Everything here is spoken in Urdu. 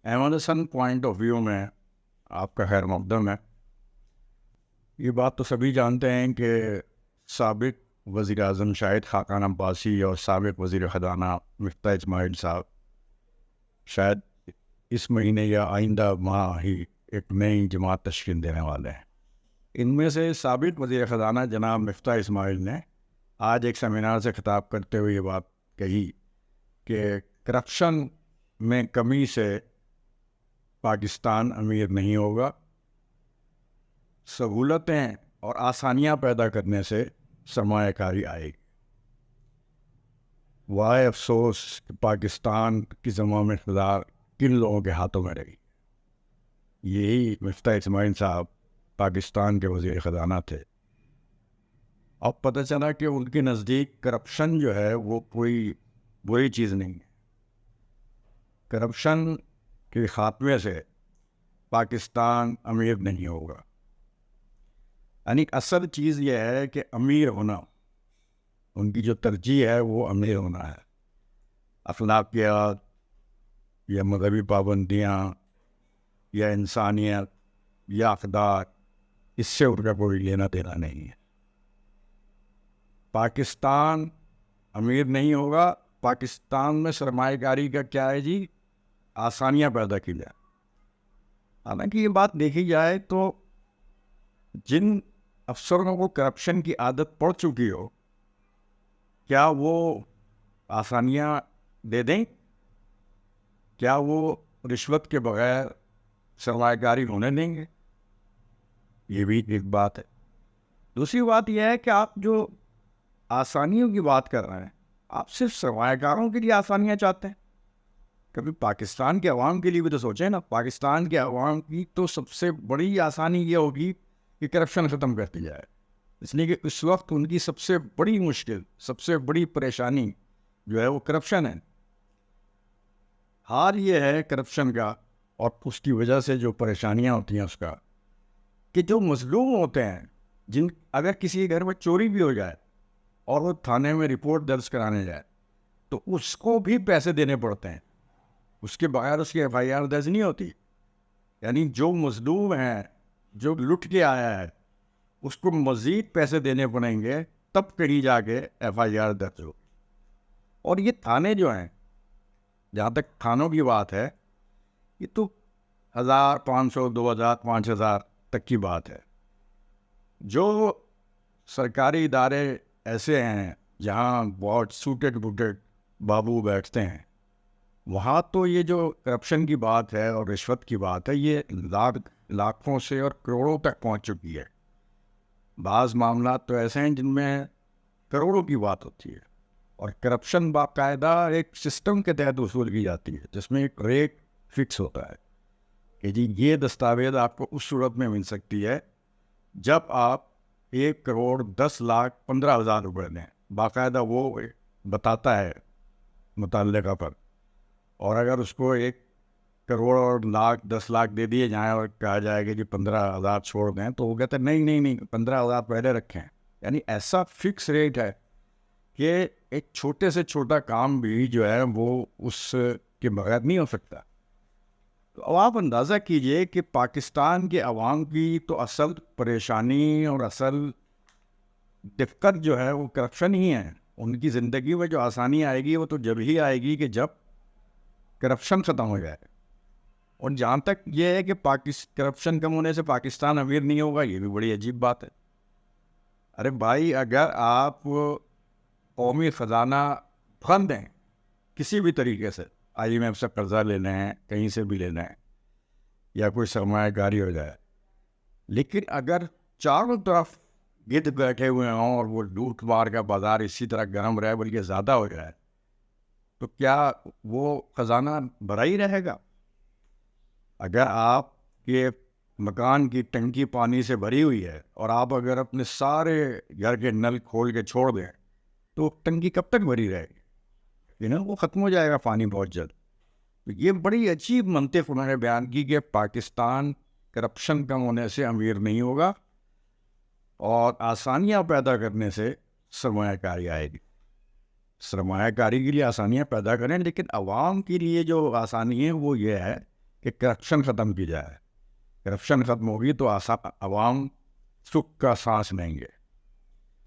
Ahmad Hassan point of view میں آپ کا خیر مقدم ہے۔ یہ بات تو سبھی جانتے ہیں کہ سابق وزیر اعظم شاہد خاقان عباسی اور سابق وزیر خزانہ مفتاح اسماعیل صاحب شاید اس مہینے یا آئندہ ماہ ہی ایک نئی جماعت تشکیل دینے والے ہیں۔ ان میں سے سابق وزیر خزانہ جناب مفتاح اسماعیل نے آج ایک سیمینار سے خطاب کرتے ہوئے یہ بات کہی کہ کرپشن میں کمی سے پاکستان امیر نہیں ہوگا، سہولتیں اور آسانیاں پیدا کرنے سے سرمایہ کاری آئے گی۔ وائے افسوس کہ پاکستان کی زمام اقتدار کن لوگوں کے ہاتھوں میں رہی۔ یہی مفتاح اسماعیل صاحب پاکستان کے وزیر خزانہ تھے۔ اب پتہ چلا کہ ان کے نزدیک کرپشن جو ہے وہ کوئی بری چیز نہیں ہے۔ کرپشن کے خاتمے سے پاکستان امیر نہیں ہوگا۔ یعنی اصل چیز یہ ہے کہ امیر ہونا، ان کی جو ترجیح ہے وہ امیر ہونا ہے۔ اخلاقیات یا مذہبی پابندیاں یا انسانیت یا اقدار، اس سے ان کا کوئی لینا دینا نہیں ہے۔ پاکستان امیر نہیں ہوگا۔ پاکستان میں سرمایہ کاری کا کیا ہے جی؟ آسانیاں پیدا کی جائیں۔ حالانکہ یہ بات دیکھی جائے تو جن افسروں کو کرپشن کی عادت پڑ چکی ہو، کیا وہ آسانیاں دے دیں؟ کیا وہ رشوت کے بغیر سرمایہ کاری ہونے دیں گے؟ یہ بھی ایک بات ہے۔ دوسری بات یہ ہے کہ آپ جو آسانیوں کی بات کر رہے ہیں، آپ صرف سرمایہ کاروں کے لیے آسانیاں چاہتے ہیں؟ کبھی پاکستان کے عوام کے لیے بھی تو سوچیں نا۔ پاکستان کے عوام کی تو سب سے بڑی آسانی یہ ہوگی کہ کرپشن ختم کر دی جائے، اس لیے کہ اس وقت ان کی سب سے بڑی مشکل، سب سے بڑی پریشانی جو ہے وہ کرپشن ہے۔ حال یہ ہے کرپشن کا اور اس کی وجہ سے جو پریشانیاں ہوتی ہیں اس کا، کہ جو مظلوم ہوتے ہیں، جن اگر کسی گھر میں چوری بھی ہو جائے اور وہ تھانے میں رپورٹ درج کرانے جائے تو اس کو بھی پیسے دینے پڑتے ہیں، اس کے بغیر اس کی ایف آئی آر درج نہیں ہوتی۔ یعنی جو مظلوم ہے، جو لٹ کے آیا ہے، اس کو مزید پیسے دینے پڑیں گے تب کہیں جا کے ایف آئی آر درج ہو۔ اور یہ تھانے جو ہیں، جہاں تک تھانوں کی بات ہے، یہ تو 1000 500 2000 5000 تک کی بات ہے۔ جو سرکاری ادارے ایسے ہیں جہاں بہت سوٹڈ بوٹڈ بابو بیٹھتے ہیں، وہاں تو یہ جو کرپشن کی بات ہے اور رشوت کی بات ہے، یہ لاکھوں سے اور کروڑوں تک پہنچ چکی ہے۔ بعض معاملات تو ایسے ہیں جن میں کروڑوں کی بات ہوتی ہے، اور کرپشن باقاعدہ ایک سسٹم کے تحت وصول کی جاتی ہے جس میں ایک ریٹ فکس ہوتا ہے کہ جی یہ دستاویز آپ کو اس صورت میں مل سکتی ہے جب آپ 1,10,15,000 روپے دیں۔ باقاعدہ وہ بتاتا ہے متعلقہ پر، اور اگر اس کو 1 کروڑ اور 10 لاکھ دے دیے جائیں اور کہا جائے کہ جی 15,000 چھوڑ دیں، تو وہ کہتے ہیں نہیں نہیں نہیں، 15,000 پہلے رکھیں۔ یعنی ایسا فکس ریٹ ہے کہ ایک چھوٹے سے چھوٹا کام بھی جو ہے وہ اس کے بغیر نہیں ہو سکتا۔ تو اب آپ اندازہ کیجئے کہ پاکستان کے عوام کی تو اصل پریشانی اور اصل دقت جو ہے وہ کرپشن ہی ہے۔ ان کی زندگی میں جو آسانی آئے گی وہ تو جب ہی آئے گی کہ جب کرپشن ختم ہو جائے۔ اور جہاں تک یہ ہے کہ کرپشن کم ہونے سے پاکستان امیر نہیں ہوگا، یہ بھی بڑی عجیب بات ہے۔ ارے بھائی، اگر آپ قومی خزانہ بھر دیں کسی بھی طریقے سے، آئی ایم ایف سے قرضہ لے لیں، کہیں سے بھی لے لیں، یا کوئی سرمایہ کاری ہو جائے، لیکن اگر چاروں طرف گدھ بیٹھے ہوئے ہوں اور وہ لوٹ مار کا بازار اسی طرح گرم رہے بلکہ زیادہ ہو جائے، تو کیا وہ خزانہ بھرا ہی رہے گا؟ اگر آپ کے مکان کی ٹنکی پانی سے بھری ہوئی ہے اور آپ اگر اپنے سارے گھر کے نل کھول کے چھوڑ دیں تو ٹنکی کب تک بھری رہے گی؟ وہ ختم ہو جائے گا پانی بہت جلد۔ یہ بڑی عجیب منطق انہوں نے بیان کی کہ پاکستان کرپشن کم ہونے سے امیر نہیں ہوگا اور آسانیاں پیدا کرنے سے سرمایہ کاری آئے گی۔ سرمایہ کاری کے لیے آسانیاں پیدا کریں، لیکن عوام کے لیے جو آسانی ہے وہ یہ ہے کہ کرپشن ختم کی جائے. کرپشن ختم ہوگی تو عوام سکھ کا سانس لیں گے.